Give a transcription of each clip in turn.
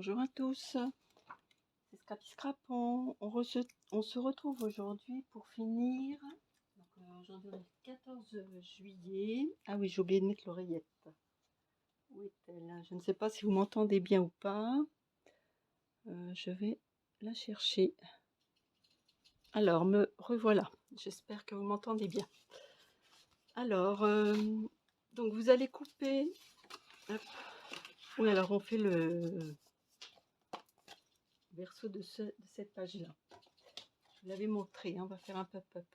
Bonjour à tous, c'est Scrappy Scrapon. On se retrouve aujourd'hui pour finir. Aujourd'hui on est le 14 juillet. Ah oui, j'ai oublié de mettre l'oreillette. Où est-elle? Je ne sais pas si vous m'entendez bien ou pas. Je vais la chercher. Alors, me revoilà. J'espère que vous m'entendez bien. Alors, donc vous allez couper. Hop. Oui, alors on fait le verso de cette page-là. Je vous l'avais montré, hein, on va faire un pop-up.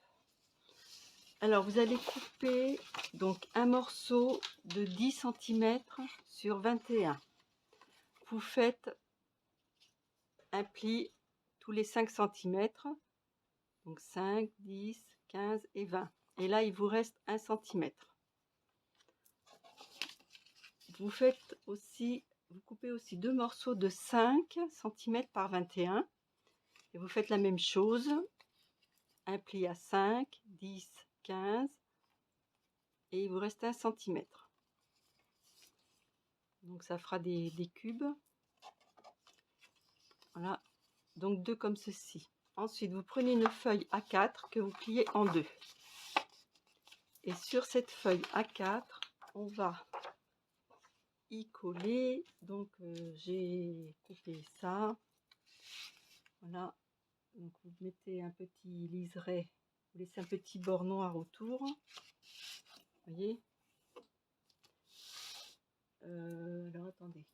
Alors, vous allez couper donc un morceau de 10 cm sur 21. Vous faites un pli tous les 5 cm. Donc 5, 10, 15 et 20. Et là, il vous reste 1 cm. Vous coupez aussi deux morceaux de 5 cm par 21. Et vous faites la même chose. Un pli à 5, 10, 15. Et il vous reste 1 cm. Donc ça fera des cubes. Voilà. Donc deux comme ceci. Ensuite, vous prenez une feuille A4 que vous pliez en deux. Et sur cette feuille A4, on va y coller. Donc j'ai coupé ça. Voilà. Donc vous mettez un petit liseré. Vous laissez un petit bord noir autour. Vous voyez. Alors attendez.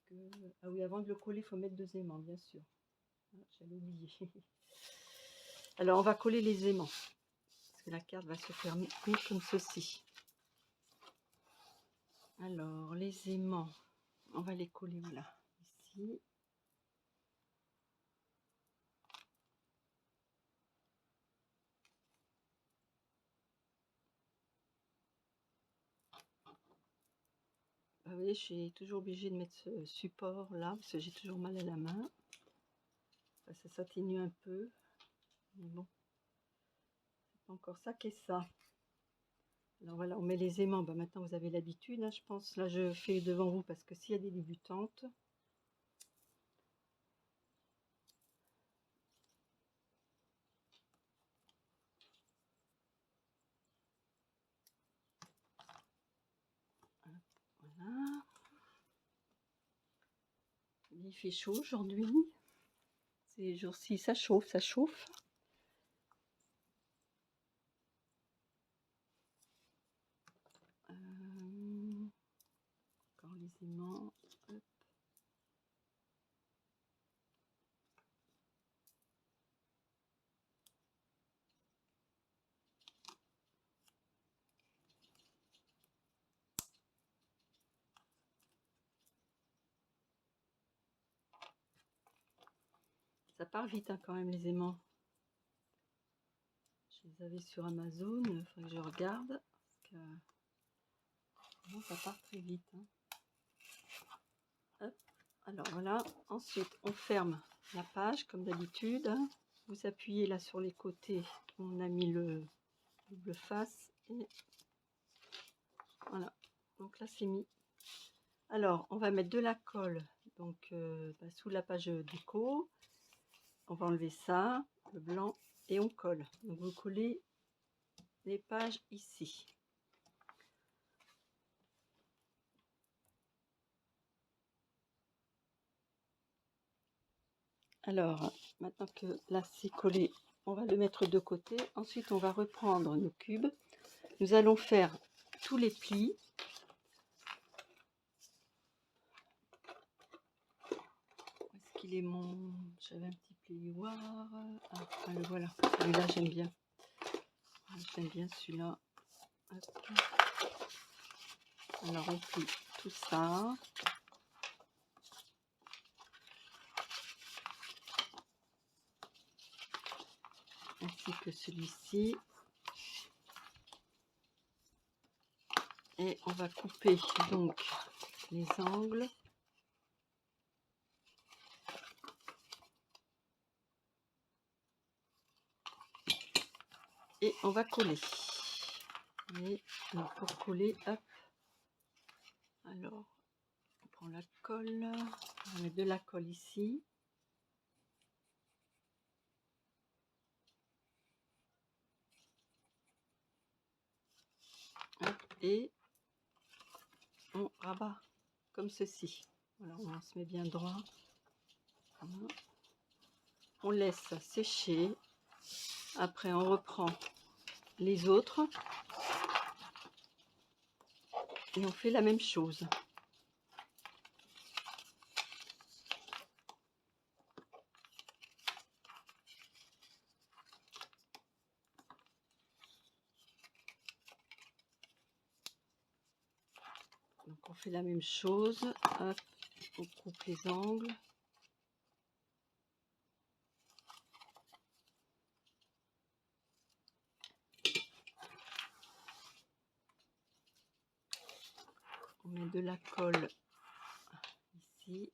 Ah oui, avant de le coller, il faut mettre 2 aimants, bien sûr. Ah, j'allais oublier. Alors on va coller les aimants. Parce que la carte va se fermer comme ceci. Alors les aimants, on va les coller, voilà, ici. Vous voyez, je suis toujours obligée de mettre ce support là parce que j'ai toujours mal à la main. Enfin, ça s'atténue un peu, mais bon, c'est pas encore ça qu'est ça. Alors voilà, on met les aimants. Bah, maintenant vous avez l'habitude, hein, je pense. Là je fais devant vous parce que s'il y a des débutantes. Voilà. Il fait chaud aujourd'hui. Ces jours-ci, ça chauffe, ça chauffe. Encore les aimants. Hop. Ça part vite, hein, quand même, les aimants. Je les avais sur Amazon, il faudrait que je regarde. Parce que bon, ça part très vite. Hein. Hop. Alors voilà, ensuite on ferme la page comme d'habitude. Vous appuyez là sur les côtés, on a mis le double face. Et voilà, donc là c'est mis. Alors on va mettre de la colle donc sous la page déco. On va enlever ça, le blanc, et on colle. Donc vous collez les pages ici. Alors maintenant que là c'est collé, on va le mettre de côté. Ensuite on va reprendre nos cubes. Nous allons faire tous les plis. Où est-ce qu'il est mon... J'avais un petit plioir. Ah, le voilà. Celui-là j'aime bien. J'aime bien celui-là. Alors on plie tout ça. Ainsi que celui-ci. Et on va couper donc les angles. Et on va coller. Et donc pour coller, hop. Alors, on prend la colle. On va mettre de la colle ici. Et on rabat comme ceci. Voilà, on se met bien droit. Voilà. On laisse sécher. Après, on reprend les autres. Et on fait la même chose. Donc on fait la même chose. Hop, on coupe les angles. On met de la colle ici.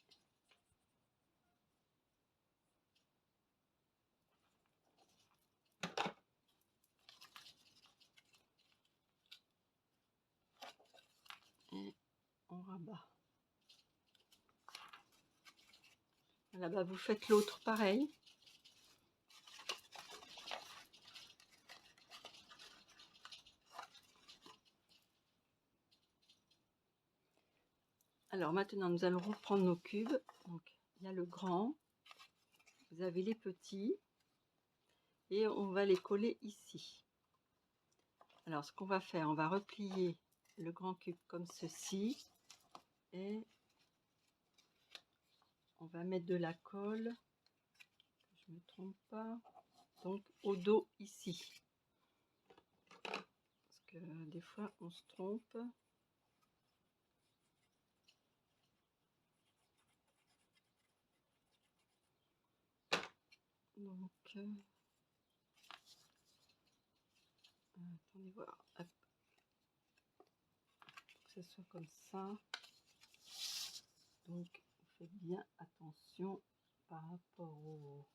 Et on rabat. Voilà, bah vous faites l'autre pareil. Alors maintenant, nous allons reprendre nos cubes. Donc, il y a le grand, vous avez les petits, et on va les coller ici. Alors, ce qu'on va faire, on va replier le grand cube comme ceci, et on va mettre de la colle, que je ne me trompe pas, donc au dos ici. Parce que des fois, on se trompe. Donc, attendez voir, hop, que ce soit comme ça. Donc, faites bien attention par rapport au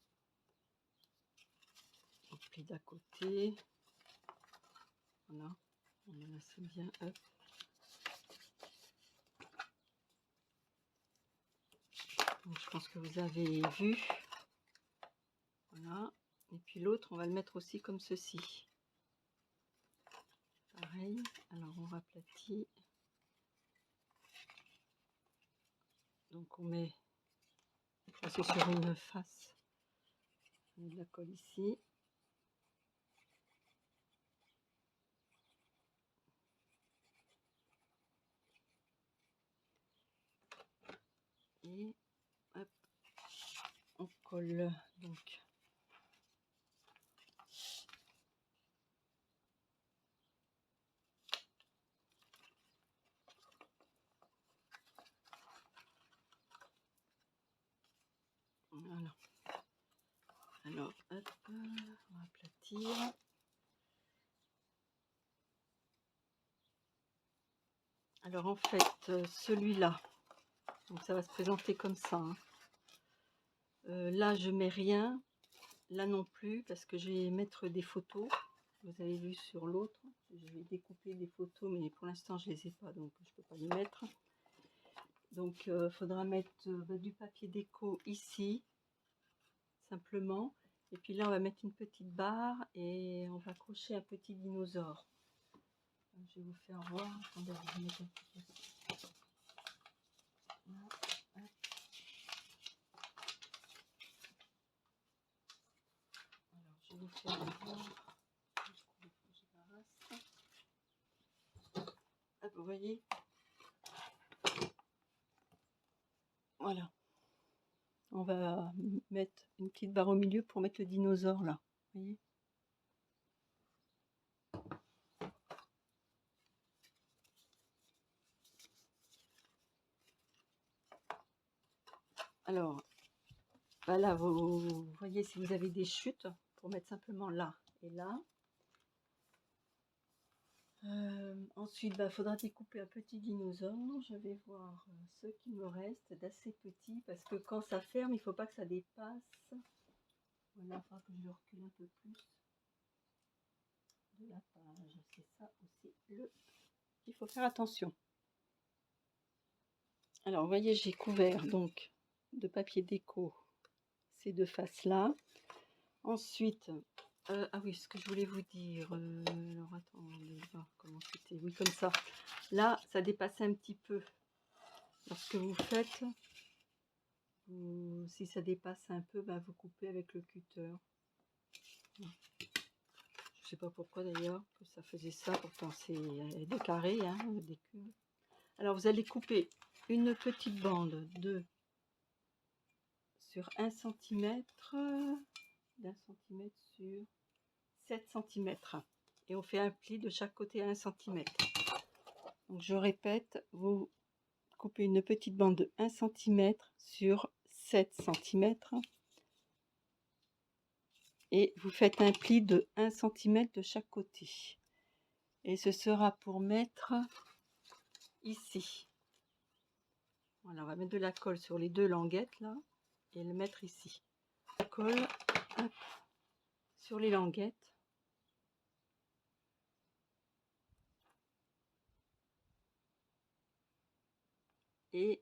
pli d'à côté. Voilà, on en assez bien. Hop. Donc, je pense que vous avez vu. Voilà. Et puis l'autre, on va le mettre aussi comme ceci. Pareil. Alors, on raplatit. Donc, on met, c'est sur une face, on met de la colle ici. Et hop, on colle. Donc, voilà. Alors, hop, on va aplatir. Alors, en fait, celui-là, donc ça va se présenter comme ça. Hein. Là, je mets rien. Là non plus, parce que je vais mettre des photos. Vous avez vu sur l'autre. Je vais découper des photos, mais pour l'instant, je les ai pas, donc je peux pas les mettre. Donc, il faudra mettre du papier déco ici, simplement. Et puis là, on va mettre une petite barre et on va accrocher un petit dinosaure. Je vais vous faire voir. Attendez, je vais mettre un petit peu. Là, alors, je vais vous faire voir. Hop, vous voyez? Voilà. On va mettre une petite barre au milieu pour mettre le dinosaure là. Vous voyez? Alors, voilà, vous voyez si vous avez des chutes, pour mettre simplement là et là. Ensuite, il faudra découper un petit dinosaure. Je vais voir ce qui me reste d'assez petit, parce que quand ça ferme, il ne faut pas que ça dépasse. Voilà, il faudra que je le recule un peu plus de la page. C'est ça aussi il faut faire attention. Alors, vous voyez, j'ai couvert donc de papier déco, ces deux faces là. Ensuite, ah oui, ce que je voulais vous dire, alors attendez, voir comment c'était, oui comme ça. Là, ça dépasse un petit peu. Lorsque vous faites, si ça dépasse un peu, ben, vous coupez avec le cutter. Je sais pas pourquoi d'ailleurs que ça faisait ça, pourtant c'est des carrés, hein, des cubes. Alors vous allez couper une petite bande sur 1 cm, d'un centimètre sur 7 cm. Et on fait un pli de chaque côté à 1 cm. Donc je répète, vous coupez une petite bande de 1 cm sur 7 cm. Et vous faites un pli de 1 cm de chaque côté. Et ce sera pour mettre ici. Voilà, on va mettre de la colle sur les deux languettes là et le mettre ici. La colle, hop, sur les languettes. Et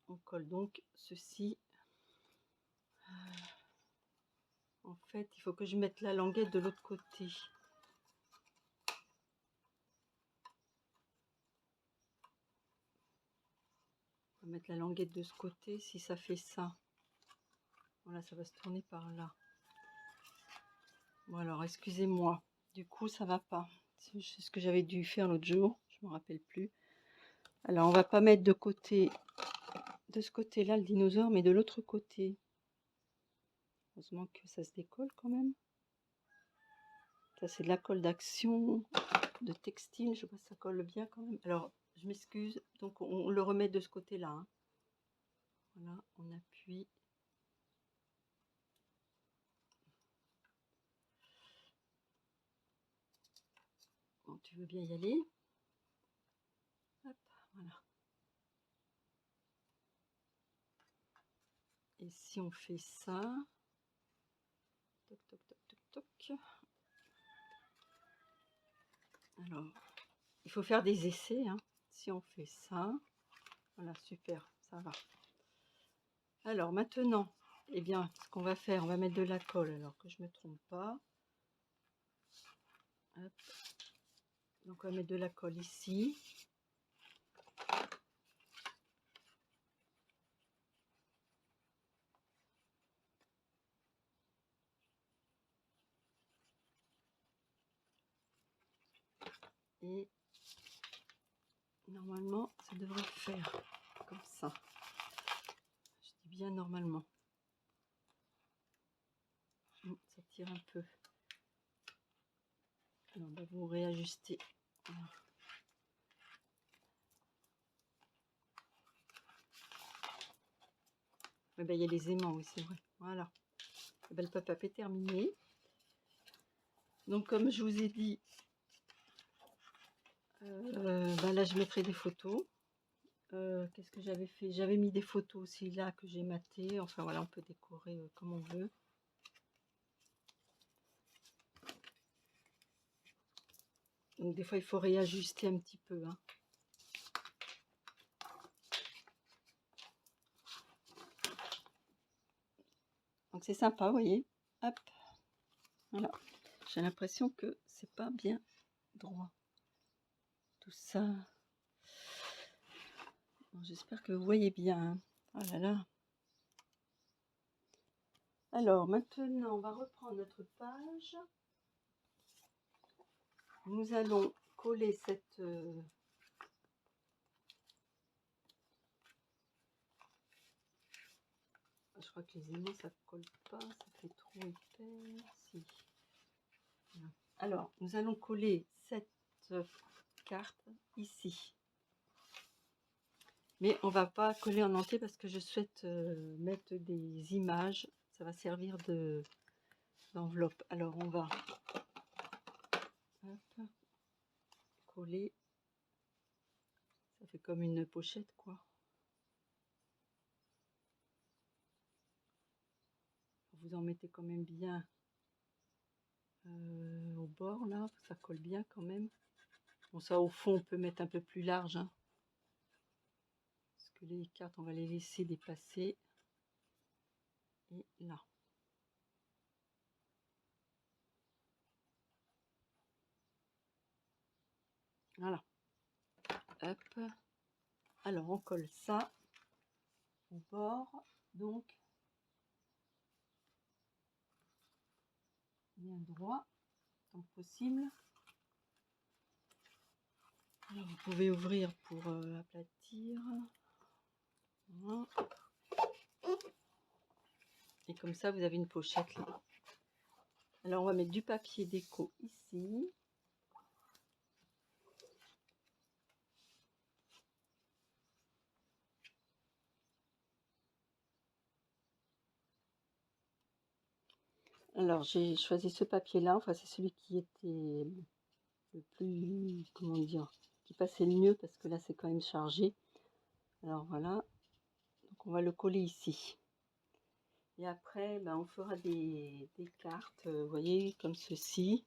on colle donc ceci. En fait, il faut que je mette la languette de l'autre côté. On va mettre la languette de ce côté si ça fait ça. Voilà, ça va se tourner par là. Bon alors, excusez-moi. Du coup, ça va pas. C'est ce que j'avais dû faire l'autre jour. Je me rappelle plus. Alors, on va pas mettre de côté, de ce côté-là, le dinosaure, mais de l'autre côté. Heureusement que ça se décolle quand même. Ça, c'est de la colle d'action, de textile. Je vois si ça colle bien quand même. Alors, je m'excuse. Donc, on le remet de ce côté-là. Hein. Voilà, on appuie. Bon, tu veux bien y aller? Hop, voilà. Et si on fait ça, toc, toc, toc, toc, toc. Alors, il faut faire des essais. Hein. Si on fait ça, voilà, super, ça va. Alors maintenant, eh bien, ce qu'on va faire, on va mettre de la colle, alors que je ne me trompe pas. Hop. Donc on va mettre de la colle ici. Et normalement, ça devrait faire comme ça. Je dis bien normalement. Ça tire un peu. Alors, on va vous réajuster. Voilà. Eh ben, il y a les aimants, oui, c'est vrai. Voilà. Eh ben, le pop-up est terminé. Donc, comme je vous ai dit, ben là, je mettrai des photos. Qu'est-ce que j'avais fait? J'avais mis des photos aussi là que j'ai matées. Enfin, voilà, on peut décorer comme on veut. Donc, des fois, il faut réajuster un petit peu. Hein. Donc, c'est sympa, vous voyez. Hop. Voilà. J'ai l'impression que c'est pas bien droit. Tout ça. J'espère que vous voyez bien. Hein. Oh là là. Alors, maintenant, on va reprendre notre page. Nous allons coller cette... Je crois que les aimants, ça ne colle pas. Ça fait trop épais. Si. Voilà. Alors, nous allons coller cette carte ici. Mais on va pas coller en entier parce que je souhaite mettre des images. Ça va servir d'enveloppe. Alors, on va hop, coller. Ça fait comme une pochette, quoi. Vous en mettez quand même bien au bord, là. Ça colle bien quand même. Bon, ça, au fond, on peut mettre un peu plus large. Hein, parce que les cartes, on va les laisser dépasser. Et là. Voilà. Hop. Alors, on colle ça au bord. Donc, bien droit, tant que possible. Alors, vous pouvez ouvrir pour aplatir. Voilà. Et comme ça, vous avez une pochette là. Alors, on va mettre du papier déco ici. Alors, j'ai choisi ce papier-là. Enfin, c'est celui qui était le plus, comment dire, qui passait le mieux parce que là, c'est quand même chargé. Alors, voilà. Donc, on va le coller ici. Et après, ben, on fera des cartes, vous voyez, comme ceci.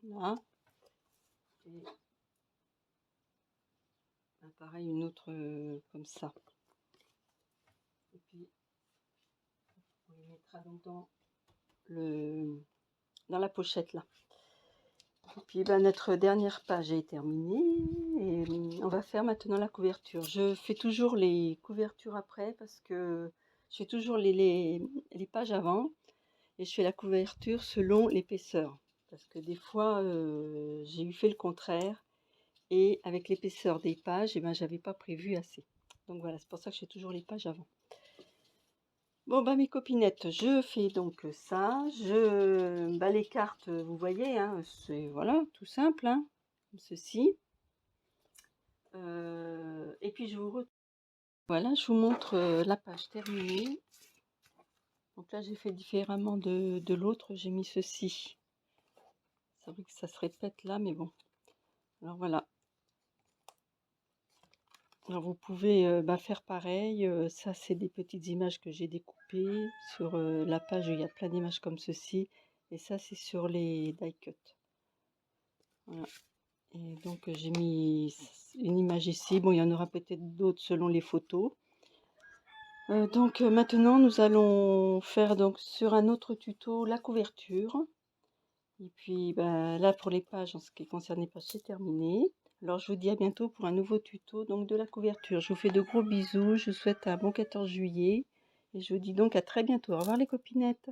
Là. Et ben, pareil, une autre comme ça. Et puis, on les mettra donc dans la pochette là. Et puis ben, notre dernière page est terminée. Et on va faire maintenant la couverture. Je fais toujours les couvertures après parce que je fais toujours les pages avant. Et je fais la couverture selon l'épaisseur. Parce que des fois, j'ai eu fait le contraire. Et avec l'épaisseur des pages, eh ben, j'avais pas prévu assez. Donc voilà, c'est pour ça que je fais toujours les pages avant. Bon, bah mes copinettes, je fais donc ça. Bah, les cartes, vous voyez, hein, c'est voilà, tout simple, hein, comme ceci. Et puis voilà, je vous montre la page terminée. Donc là, j'ai fait différemment de l'autre, j'ai mis ceci. C'est vrai que ça se répète là, mais bon. Alors voilà. Alors vous pouvez bah, faire pareil. Ça, c'est des petites images que j'ai découpées sur la page. Il y a plein d'images comme ceci. Et ça, c'est sur les die cut. Voilà. Et donc j'ai mis une image ici. Bon, il y en aura peut-être d'autres selon les photos. Donc maintenant, nous allons faire donc sur un autre tuto la couverture. Et puis bah, là, pour les pages, en ce qui concerne les pages, c'est terminé. Alors je vous dis à bientôt pour un nouveau tuto donc de la couverture. Je vous fais de gros bisous, je vous souhaite un bon 14 juillet et je vous dis donc à très bientôt. Au revoir les copinettes.